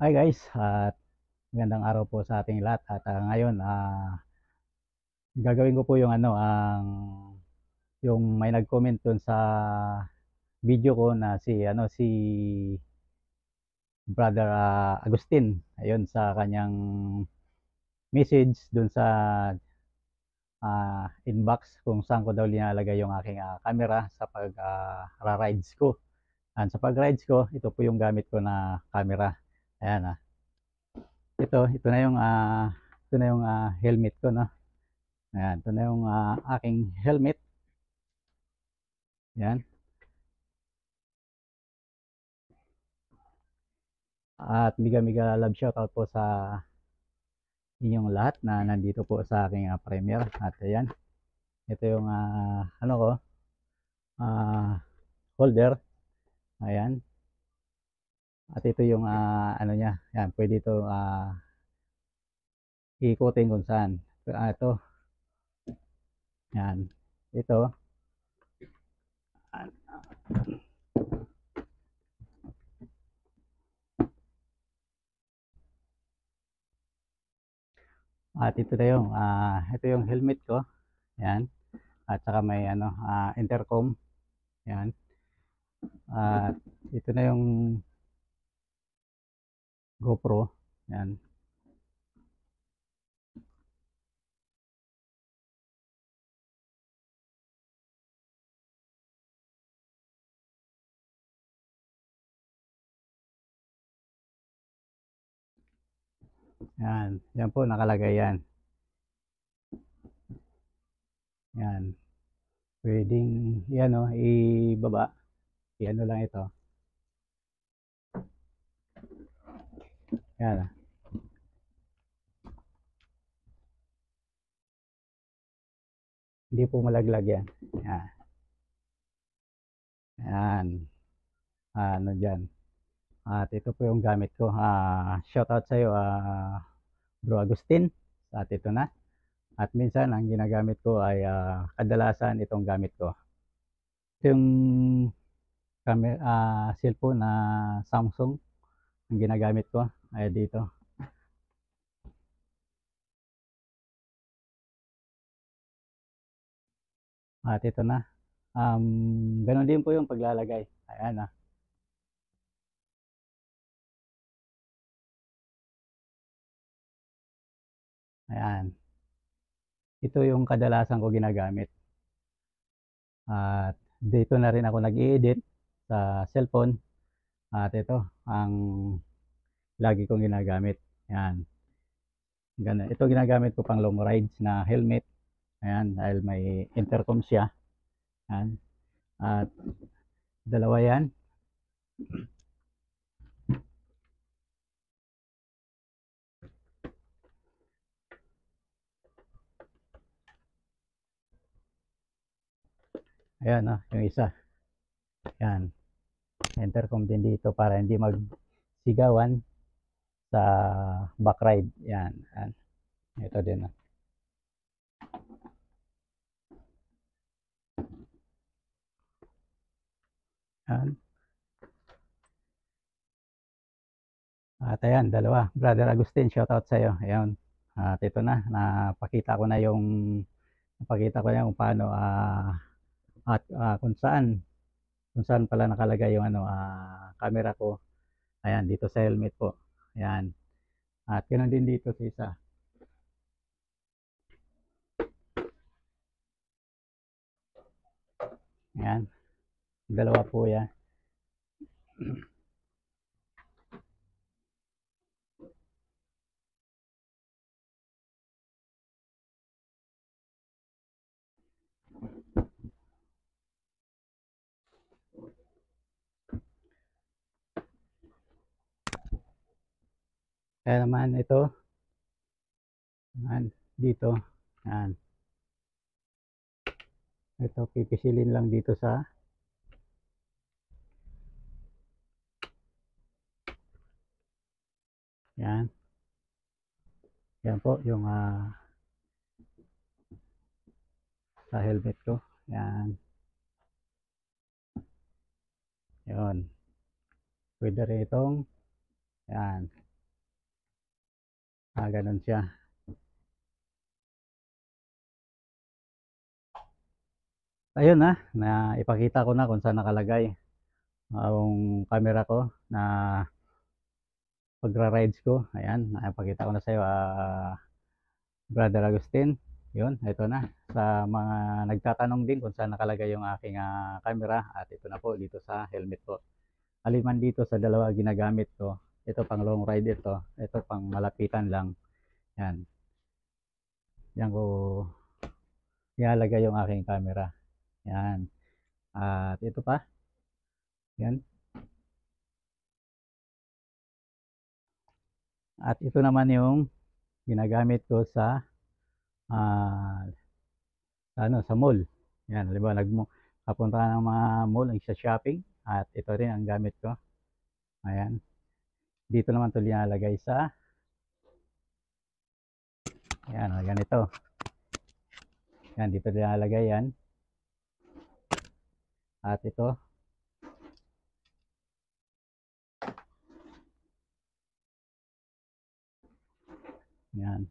Hi guys, at magandang araw po sa ating lahat. At ngayon, gagawin ko po yung yung may nag-comment dun sa video ko na si Brother Agustin. Ayun, sa kanyang message dun sa inbox kung saan ko daw linalagay yung aking camera sa pag-rides ko. And sa pag-rides ko, ito po yung gamit ko na camera. Ayan, ito na yung helmet ko, no? Ayan, ito na yung aking helmet. Yan. At mega love shoutout po sa inyong lahat na nandito po sa aking premiere. At ayan, ito yung ano ko, holder. Ayan. At ito yung ano niya. Yan, pwede ito ikutin kung saan. Ito. Yan. Ito. At ito yung helmet ko. Yan. At saka may intercom. Yan. At ito na yung GoPro. Yan. Yan. Yan po nakalagay yan. Yan. Pwedeng yan ibaba. I-ano lang ito. Yan. Hindi po malaglag yan. Yan. Yan. Ano dyan. At ito po yung gamit ko. Shout out sa iyo, Bro Agustin. At ito na. At minsan ang ginagamit ko ay kadalasan itong gamit ko. Ito yung cellphone na Samsung ang ginagamit ko ay dito. At ito na. Ganun din po yung paglalagay. Ayan na. Ayan. Ito yung kadalasan ko ginagamit. At dito na rin ako nag-i-edit sa cellphone. At ito ang lagi kong ginagamit. Ayan. Ganun. Ito ginagamit ko pang long rides na helmet. Ayan, dahil may intercom siya. Ayan. At dalawa yan. Ayan, yung isa. Ayan. Intercom din dito para hindi magsigawan sa back ride. Ayan. Ayan. Ito din. Ayan. At ayan, dalawa. Brother Agustin, shout out sa iyo. Ayan. At ito na, napakita ko na kung paano at kung saan pala nakalagay yung camera ko. Ayan, dito sa helmet po. Ayan. At ganoon din dito sa isa. Ayan. Dalawa po yan. Kaya naman ito. Ayan, dito. Ayan. Ito, pipisilin lang dito sa yan. Yan po yung sa helmet ko. Yan. Yun. Pwede rin itong yan. Ganun siya. Ayun na ipakita ko na kung saan nakalagay ang camera ko na pagra-rides ko. Ayan, napakita ko na sa'yo, Brother Agustin. Yun, ito na. Sa mga nagtatanong din kung saan nakalagay yung aking camera, at ito na po dito sa helmet ko. Aliman dito sa dalawa ginagamit ko. Ito pang long ride ito. Ito pang malapitan lang. Yan. Yan ko ilalagay yung aking camera. Yan. At ito pa. Yan. At ito naman yung ginagamit ko sa ah, sa mall. Yan, halimbawa papunta ka ng mga mall, sa shopping, at ito rin ang gamit ko. Ayan. Dito naman ito linalagay sa yan, ganito. Yan, dito linalagay yan. At ito, yan.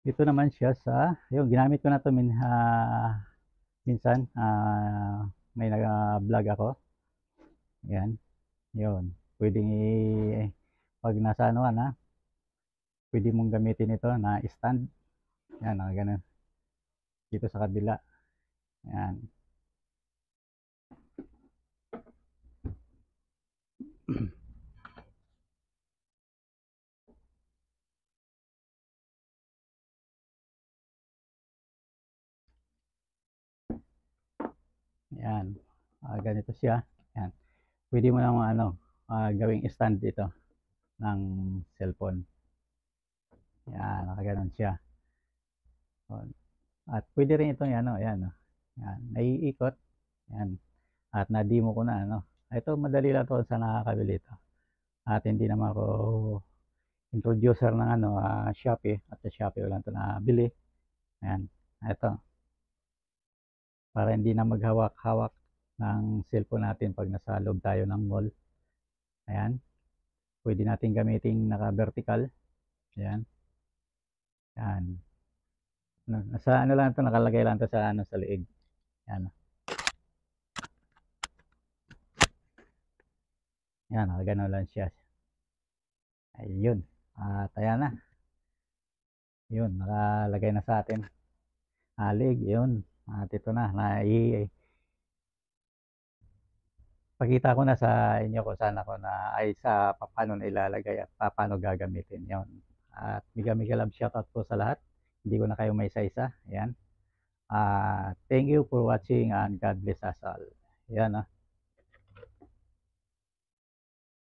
Dito naman siya sa, yung ginamit ko na ito minsan, may nag-vlog ako. Yan, yun. Pwedeng pag nasa ano pwede mong gamitin ito na stand. Yan, ganun. Dito sa kabila. Yan. Yan. Ganito siya. Yan. Pwede mo naman gawing stand ito ng cellphone. Yan, nakaganon siya. At pwede rin itong yan, yan. Naiikot. Yan. At na-demo ko na, Ito, madali lang to sa nakakabili ito. At hindi naman ako introducer ng Shopee. At sa Shopee ko lang ito nabili. Ayan. Ito. Para hindi na maghawak-hawak ng cellphone natin pag nasa loob tayo ng mall. Ayan. Pwede natin gamitin naka-vertical. Ayan. Ayan. Nasa lang ito, nakalagay lang ito sa liig. Ayan. Ayan, nakagano lang siya. Ayun. At ayan na. Yun, nakalagay na sa atin. Liig, yun. At ito na, pakita ko na sa inyo kung saan ako sa paano na ilalagay at paano gagamitin. Yun. At mega love shoutout po sa lahat. Hindi ko na kayo may isa-isa. Ayan. Thank you for watching and God bless us all. Yan